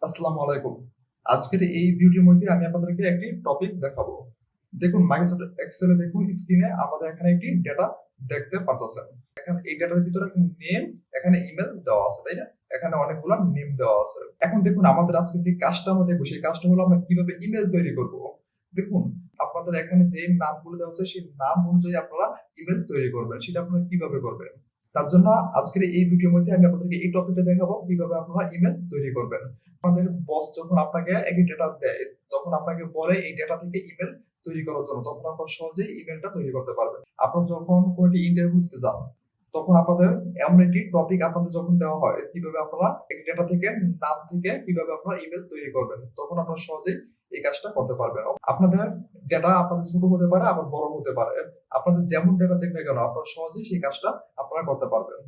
আসসালামু আলাইকুম। আজকের এই ভিডিওর মধ্যে আমি আপনাদেরকে একটি টপিক দেখাবো। দেখুন মাইক্রোসফট এক্সেলে দেখুন স্ক্রিনে আমাদের এখানে একটি ডেটা দেখতে পারতেছেন। এখানে এই ডেটার ভিতরে এখানে নেম, এখানে ইমেল দেওয়া আছে, তাই না? এখানে অনেকগুলা নেম দেওয়া আছে। এখন দেখুন আমাদের আজকে যে কাজটা আমরা দেখবো সেই কাজটা হলো আমরা কিভাবে ইমেল তৈরি করব। দেখুন আপনাদের এখানে যে নামগুলো দেওয়া আছে সেই নাম অনুযায়ী আপনারা ইমেল তৈরি করবেন। সেটা আপনারা কিভাবে করবেন? তার জন্য আজকের এই ভিডিওর মধ্যে আমি আপনাদেরকে এই টপিকটা দেখাবো কিভাবে আপনারা ইমেল তৈরি করবেন। আমাদের বস যখন আপনাকে একই ডেটা দেয় তখন আপনাকে বলে এই ডেটা থেকে ইমেল তৈরি করার জন্য, তখন আপনারা সহজেই ইমেলটা তৈরি করতে পারবেন। আপনারা যখন কোনো একটি ইন্টারভিউ দিতে যান তখন আপনাদের এমন একটি টপিক আপনাদের যখন দেওয়া হয় কিভাবে আপনারা এই ডেটা থেকে নাম থেকে কিভাবে আপনারা ইমেল তৈরি করবেন, তখন আপনারা সহজেই এই কাজটা করতে পারবেন। আপনাদের ডেটা আপনাদের ছোট হতে পারে আবার বড় হতে পারে। আপনাদের যেমন ডেটা দেখবে কেন আপনারা সহজেই সেই কাজটা আপনারা করতে পারবেন।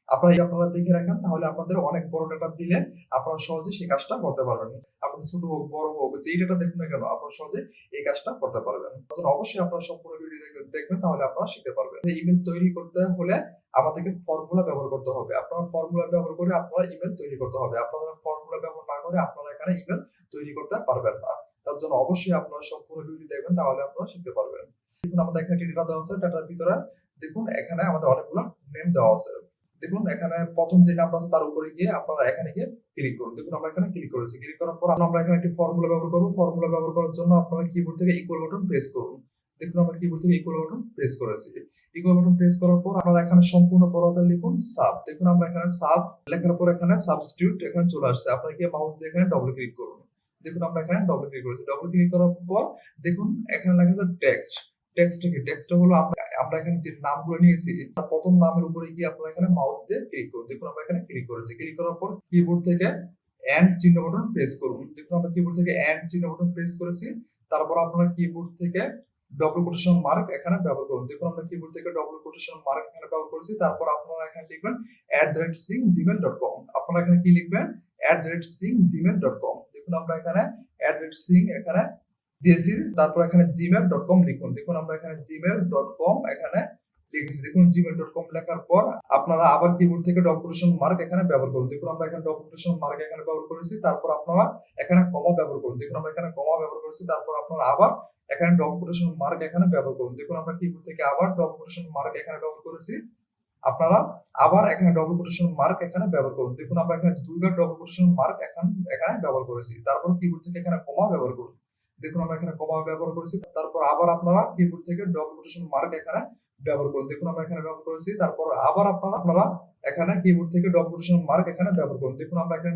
আপনারা দেখে রাখেন তাহলে আপনাদের অনেক বড় ডেটা দিলে আপনারা সহজেই সেই কাজটা করতে পারবেন। আপনাদের ছোট হোক বড় হোক যেই ডেটা দেখুন না কেন আপনারা সহজে এই কাজটা করতে পারবেন। তখন অবশ্যই আপনারা সম্পূর্ণ ভিডিও দেখবেন তাহলে আপনারা শিখতে পারবেন। ইমেল তৈরি করতে হলে আমাদেরকে ফর্মুলা ব্যবহার করতে হবে। আপনারা ফর্মুলা ব্যবহার করে আপনারা ইমেল তৈরি করতে হবে। আপনারা ফর্মুলা ব্যবহার না করে আপনারা এখানে ইমেল তৈরি করতে পারবেন না। তার জন্য অবশ্যই আপনারা সম্পূর্ণ ভিডিও দেখবেন তাহলে আপনারা শিখতে পারবেন। দেখুন আমাদের এখানে একটি ডেটা দেওয়া আছে, ডেটার ভিতরে দেখুন এখানে আমাদের অনেকগুলো নেম দেওয়া আছে। দেখুন এখানে প্রথম যে নামটা আছে তার উপরে গিয়ে আপনারা এখানে গিয়ে ক্লিক করুন। দেখুন আমরা এখানে ক্লিক করেছি। ক্লিক করার পর আমরা এখানে একটি ফর্মুলা ব্যবহার করব। ফর্মুলা ব্যবহার করার জন্য আপনারা কিবোর্ড থেকে ইকুয়াল বাটন প্রেস করুন। দেখুন আমরা কিবোর্ড থেকে ইকুয়াল বাটন প্রেস করেছি। ইকুয়াল বাটন প্রেস করার পর আপনারা এখানে সম্পূর্ণ বড়হাতে লিখুন সাব। দেখুন আমরা এখানে সাব লেখার পর এখানে সাবস্টিটিউট এখানে চলে আসছে। আপনারা গিয়ে মাউস দিয়ে এখানে ডবল ক্লিক করুন। দেখুন আমরা এখানে ডবল ক্লিক করেছি। ডবল ক্লিক করার পর দেখুন এখানে লেখা আছে টেক্সট। টেক্সটটা কি? টেক্সটটা হলো আমরা এখানে যে নামগুলো নিয়েছি তার প্রথম নামের উপরে গিয়ে আপনারা এখানে মাউস দিয়ে ক্লিক করুন। দেখুন আমরা এখানে ক্লিক করেছি। ক্লিক করার পর কিবোর্ড থেকে এন্ড চিহ্ন বাটন প্রেস করুন। দেখুন আমরা কিবোর্ড থেকে এন্ড চিহ্ন বাটন প্রেস করেছি। তারপর আপনারা কিবোর্ড থেকে ডবল কোটেশন মার্ক এখানে ব্যবহার করুন। দেখুন আমরা কিবোর্ড থেকে ডবল কোটেশন মার্ক এখানে ব্যবহার করেছি। তারপর আপনারা এখানে লিখবেন @sing@gmail.com। আপনারা এখানে কি লিখবেন? @sing@gmail.com। দেখুন আমরা এখানে @sing এখানে দিয়েছি। তারপর এখানে gmail.com লিখুন। দেখুন আমরা এখানে gmail.com এখানে লিখেছি। দেখুন gmail.com লেখার পর আপনারা আবার কিবোর্ড থেকে ডবল কোটেশন মার্ক এখানে ব্যবহার করুন। দেখুন আমরা এখানে ডবল কোটেশন মার্ক এখানে ব্যবহার করেছি। তারপর আপনারা এখানে কমা ব্যবহার করুন। দেখুন আমরা এখানে কমা ব্যবহার করেছি। তারপর আপনারা আবার এখানে ডবল কোটেশন মার্ক এখানে ব্যবহার করুন। দেখুন আমরা কিবোর্ড থেকে আবার ডবল কোটেশন মার্ক এখানে ব্যবহার করেছি। আপনারা আবার এখানে ডবল কোটেশন মার্ক এখানে ব্যবহার করুন। দেখুন আমরা এখানে দুইবার ডবল কোটেশন মার্ক এখানে ব্যবহার করেছি। তারপর কিবোর্ড থেকে এখানে কমা ব্যবহার করুন। দেখুন আমরা এখানে কমা ব্যবহার করেছি। তারপর আবার আপনারা কিবোর্ড থেকে ডবল কোটেশন মার্ক এখানে ব্যবহার করুন। দেখুন আমরা এখানে ব্যবহার করেছি। তারপর আবার আপনারা এখানে কিবোর্ড থেকে ডবল কোটেশন মার্ক এখানে ব্যবহার করুন। দেখুন আমরা এখানে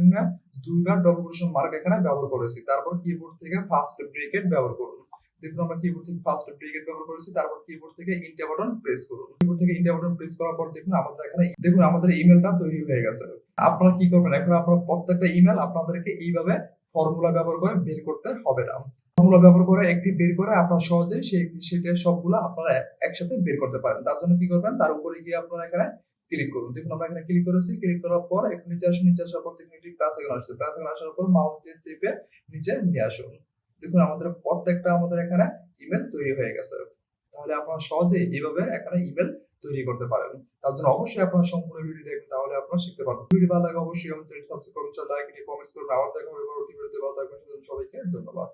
দুইবার ডবল কোটেশন মার্ক এখানে ব্যবহার করেছি। তারপর কিবোর্ড থেকে ফার্স্ট ব্রেকেট ব্যবহার করুন। দেখুন আমরা কিবোর্ড থেকে ফার্স্ট ব্রেকেট ব্যবহার করেছি। তারপর কিবোর্ড থেকে এন্টার বাটন প্রেস করুন। কিবোর্ড থেকে এন্টার বাটন প্রেস করার পর দেখুন আমাদের ইমেলটা তৈরি হয়ে গেছে। আপনারা কি করবেন? এখন আপনারা প্রত্যেকটা ইমেল আপনাদেরকে এইভাবে ফর্মুলা ব্যবহার করে বের করতে হবে না। ফর্মুলা ব্যবহার করে একটি বের করে আপনারা সহজেই সেটার সবগুলো আপনারা একসাথে বের করতে পারেন। তার জন্য কি করবেন? তার উপরে গিয়ে আপনারা এখানে ক্লিক করুন। দেখুন আমরা এখানে ক্লিক করেছি। ক্লিক করার পর একটু নিচে আসুন। নিচে আসার পর দেখুন একটি প্লাস আইকন আসছে। প্লাস আইকন আসার পর মাউস দিয়ে চেপে নিচে নিয়ে আসুন। দেখুন আমাদের এখানে ইমেল তৈরি হয়ে গেছে। তাহলে আপনারা সহজেই এইভাবে এখানে ইমেল তৈরি করতে পারেন। তার জন্য অবশ্যই আপনারা সম্পূর্ণ ভিডিও দেখবেন তাহলে আপনারা শিখতে পারবেন। ভিডিও ভালো লাগে অবশ্যই আমার চ্যানেল সাবস্ক্রাইব করুন, লাইক দিয়ে কমেন্টস করুন। আবার দেখা হবে পরবর্তী ভিডিওতে। ভালো থাকবেন সবাইকে ধন্যবাদ।